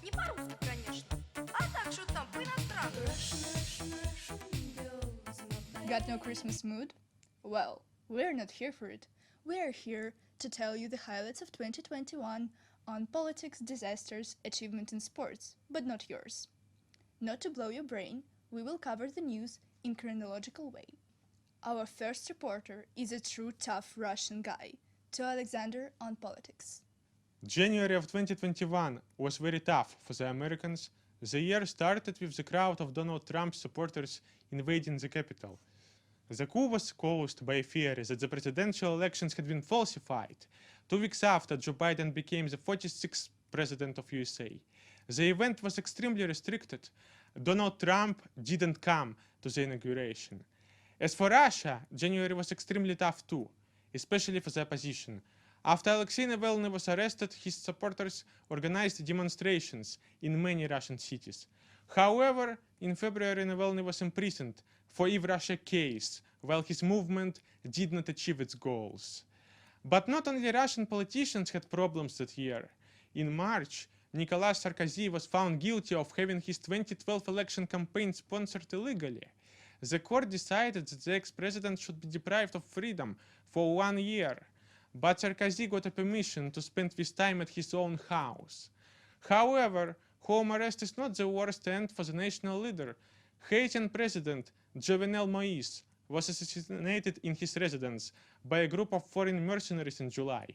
Не по-русски, конечно. А так, что там, по-инострански. Got no Christmas mood? Well, we're not here for it. We're here to tell you the highlights of 2021 on politics, disasters, achievement in sports, but not yours. Not to blow your brain, we will cover the news in chronological way. Our first reporter is a true tough Russian guy, to Alexander on politics. January of 2021 was very tough for the Americans. The year started with the crowd of Donald Trump's supporters invading the Capitol. The coup was caused by fear that the presidential elections had been falsified 2 weeks after Joe Biden became the 46th president of USA. The event was extremely restricted. Donald Trump didn't come to the inauguration. As for Russia, January was extremely tough too, especially for the opposition. After Alexei Navalny was arrested, his supporters organized demonstrations in many Russian cities. However, in February, Navalny was imprisoned for Eve Russia case, while his movement did not achieve its goals. But not only Russian politicians had problems that year. In March, Nicola Sarkozy was found guilty of having his 2012 election campaign sponsored illegally. The court decided that the ex-president should be deprived of freedom for 1 year, but Sarkozy got a permission to spend this time at his own house. However, home arrest is not the worst end for the national leader. Haitian President Jovenel Moïse was assassinated in his residence by a group of foreign mercenaries in July.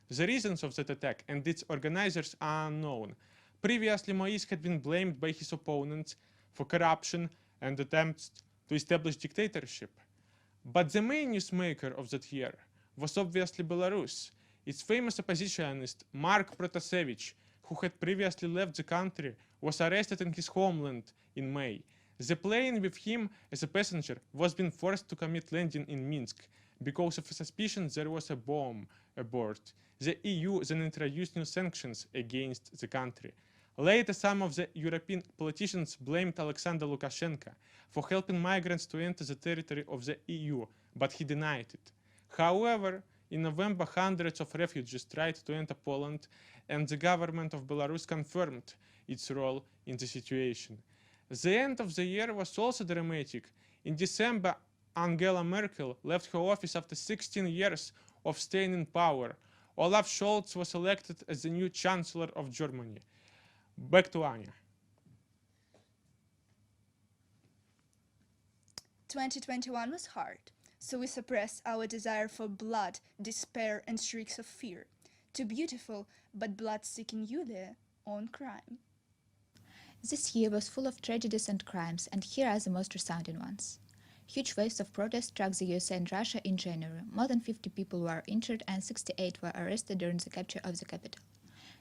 The reasons of that attack and its organizers are unknown. Previously, Moïse had been blamed by his opponents for corruption and attempts to establish dictatorship. But the main newsmaker of that year was obviously Belarus. Its famous oppositionist, Mark Protasevich, who had previously left the country, was arrested in his homeland in May. The plane with him as a passenger was being forced to commit landing in Minsk because of a suspicion there was a bomb aboard. The EU then introduced new sanctions against the country. Later, some of the European politicians blamed Alexander Lukashenko for helping migrants to enter the territory of the EU, but he denied it. However, in November, hundreds of refugees tried to enter Poland, and the government of Belarus confirmed its role in the situation. The end of the year was also dramatic. In December, Angela Merkel left her office after 16 years of staying in power. Olaf Scholz was elected as the new Chancellor of Germany. Back to Anya. 2021 was hard, so we suppressed our desire for blood, despair, and shrieks of fear. Too beautiful, but blood-seeking Yulia on crime. This year was full of tragedies and crimes, and here are the most resounding ones. Huge waves of protest struck the USA and Russia in January. More than 50 people were injured and 68 were arrested during the capture of the capital.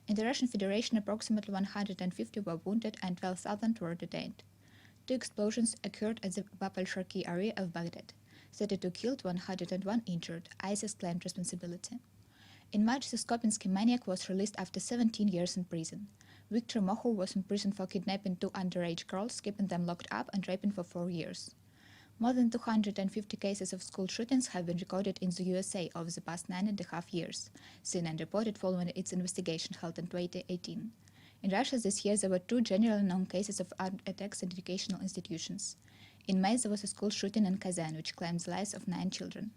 In the Russian Federation, approximately 150 were wounded and 12,000 were detained. 2 explosions occurred at the Bab al-Sharqi area of Baghdad. 32 killed, 101 injured. ISIS claimed responsibility. In March, the Skopinsky maniac was released after 17 years in prison. Viktor Mokhov was in prison for kidnapping 2 underage girls, keeping them locked up, and raping for 4 years. More than 250 cases of school shootings have been recorded in the USA over the past 9.5 years, CNN reported following its investigation held in 2018. In Russia this year, there were 2 generally known cases of armed attacks at educational institutions. In May, there was a school shooting in Kazan, which claimed the lives of 9 children.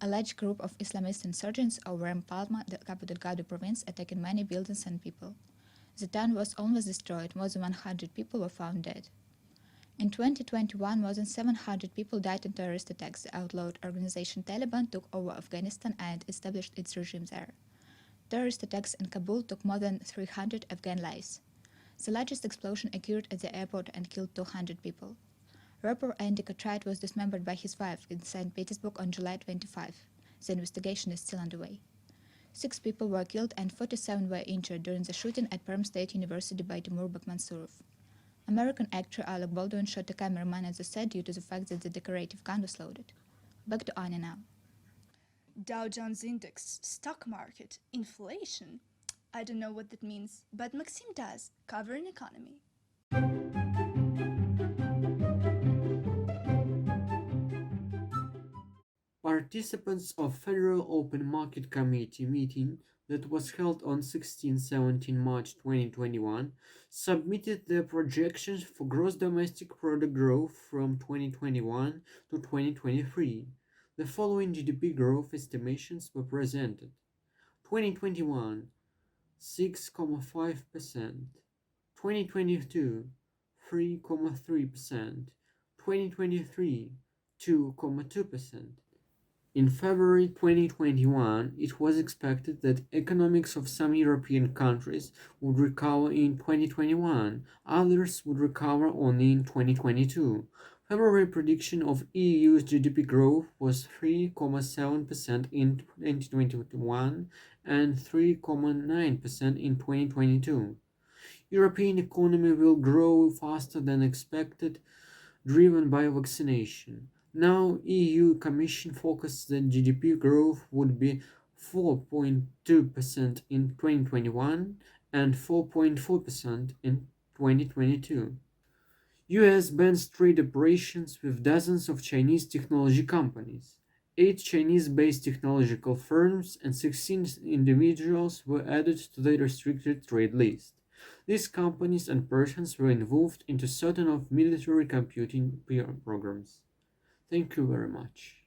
A large group of Islamist insurgents overran Palma, the capital Gado province, attacking many buildings and people. The town was almost destroyed. More than 100 people were found dead. In 2021, more than 700 people died in terrorist attacks. The outlawed organization Taliban took over Afghanistan and established its regime there. Terrorist attacks in Kabul took more than 300 Afghan lives. The largest explosion occurred at the airport and killed 200 people. Rapper Andy Cartwright was dismembered by his wife in St. Petersburg on July 25. The investigation is still underway. 6 people were killed and 47 were injured during the shooting at Perm State University by Timur Bakmansurov. American actor Alec Baldwin shot a cameraman at the set due to the fact that the decorative gun was loaded. Back to Anya now. Dow Jones Index, stock market, inflation. I don't know what that means, but Maxim does, covering economy. Participants of Federal Open Market Committee meeting that was held on 16-17 March 2021 submitted their projections for gross domestic product growth from 2021 to 2023. The following GDP growth estimations were presented. 2021 6.5%, 2022 3.3%, 2023 2.2%. In February 2021, it was expected that economics of some European countries would recover in 2021, others would recover only in 2022. February prediction of EU's GDP growth was 3.7% in 2021 and 3.9% in 2022. European economy will grow faster than expected, driven by vaccination. Now, EU Commission forecasts that GDP growth would be 4.2% in 2021 and 4.4% in 2022. US bans trade operations with dozens of Chinese technology companies. 8 Chinese-based technological firms and 16 individuals were added to the restricted trade list. These companies and persons were involved into certain of military computing programs. Thank you very much.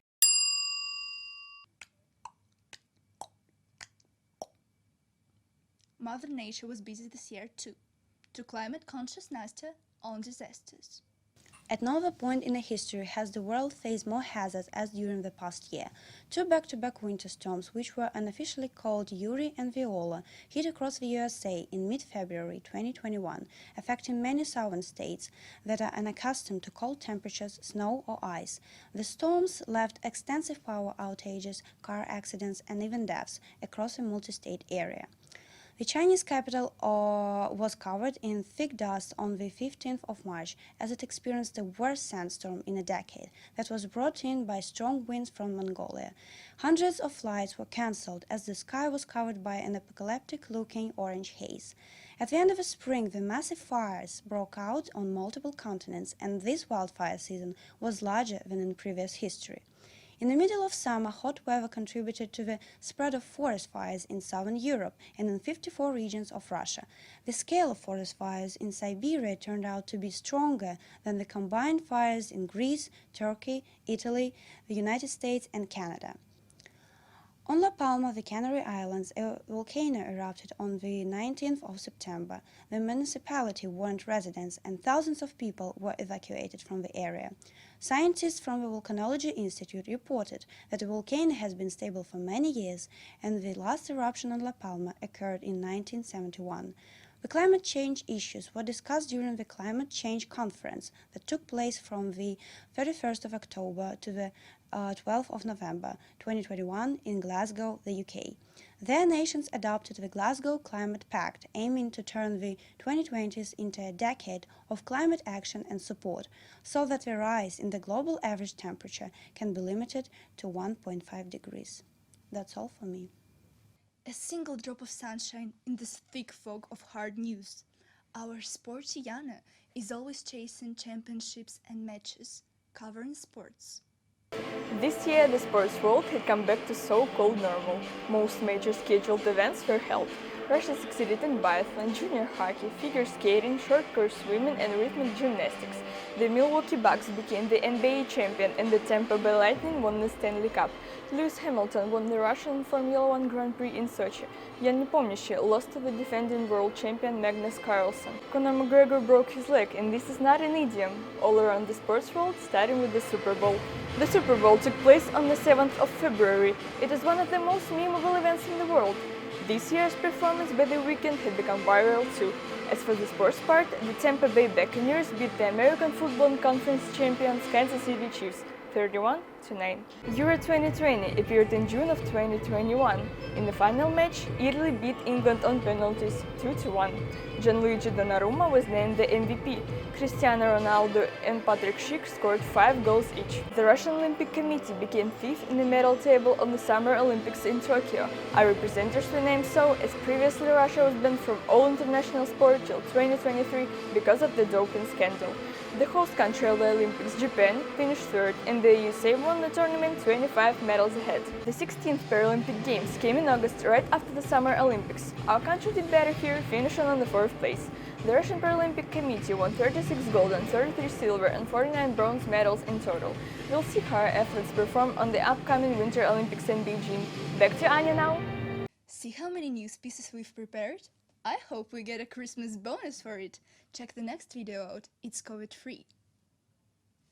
Mother Nature was busy this year too. To climate-conscious Nastya on disasters. At no point in history has the world faced more hazards as during the past year. 2 back-to-back winter storms, which were unofficially called Yulia and Viola, hit across the USA in mid-February 2021, affecting many southern states that are unaccustomed to cold temperatures, snow or ice. The storms left extensive power outages, car accidents and even deaths across a multi-state area. The Chinese capital was covered in thick dust on the 15th of March as it experienced the worst sandstorm in a decade that was brought in by strong winds from Mongolia. Hundreds of flights were cancelled as the sky was covered by an apocalyptic-looking orange haze. At the end of the spring, the massive fires broke out on multiple continents, and this wildfire season was larger than in previous history. In the middle of summer, hot weather contributed to the spread of forest fires in southern Europe and in 54 regions of Russia. The scale of forest fires in Siberia turned out to be stronger than the combined fires in Greece, Turkey, Italy, the United States and Canada. On La Palma, the Canary Islands, a volcano erupted on the 19th of September. The municipality warned residents and thousands of people were evacuated from the area. Scientists from the Volcanology Institute reported that the volcano has been stable for many years and the last eruption on La Palma occurred in 1971. The climate change issues were discussed during the Climate Change Conference that took place from the 31st of October to the 12th of November 2021 in Glasgow, the UK. Their nations adopted the Glasgow Climate Pact, aiming to turn the 2020s into a decade of climate action and support, so that the rise in the global average temperature can be limited to 1.5 degrees. That's all for me. A single drop of sunshine in this thick fog of hard news. Our sporty Yana is always chasing championships and matches, covering sports. This year, the sports world had come back to so-called normal. Most major scheduled events were held. Russia succeeded in biathlon, junior hockey, figure skating, short course swimming and rhythmic gymnastics. The Milwaukee Bucks became the NBA champion and the Tampa Bay Lightning won the Stanley Cup. Lewis Hamilton won the Russian Formula One Grand Prix in Sochi. Yan Nepomniachtchi lost to the defending world champion Magnus Carlsen. Conor McGregor broke his leg, and this is not an idiom. All around the sports world, starting with the Super Bowl. The Super Bowl took place on the 7th of February. It is one of the most memeable events in the world. This year's performance by The Weeknd had become viral too. As for the sports part, the Tampa Bay Buccaneers beat the American Football Conference champions Kansas City Chiefs 31-9. Euro 2020 appeared in June of 2021. In the final match, Italy beat England on penalties 2-1. Gianluigi Donnarumma was named the MVP. Cristiano Ronaldo and Patrick Schick scored 5 goals each. The Russian Olympic Committee became 5th in the medal table of the Summer Olympics in Tokyo. Our representatives were named so, as previously Russia was banned from all international sport till 2023 because of the doping scandal. The host country of the Olympics, Japan, finished 3rd, and the USA won won the tournament 25 medals ahead. The 16th Paralympic Games came in August right after the Summer Olympics. Our country did better here, finishing on the 4th place. The Russian Paralympic Committee won 36 gold and 33 silver and 49 bronze medals in total. We'll see how our athletes perform on the upcoming Winter Olympics in Beijing. Back to Anya now. See how many news pieces we've prepared? I hope we get a Christmas bonus for it. Check the next video out, it's COVID-free.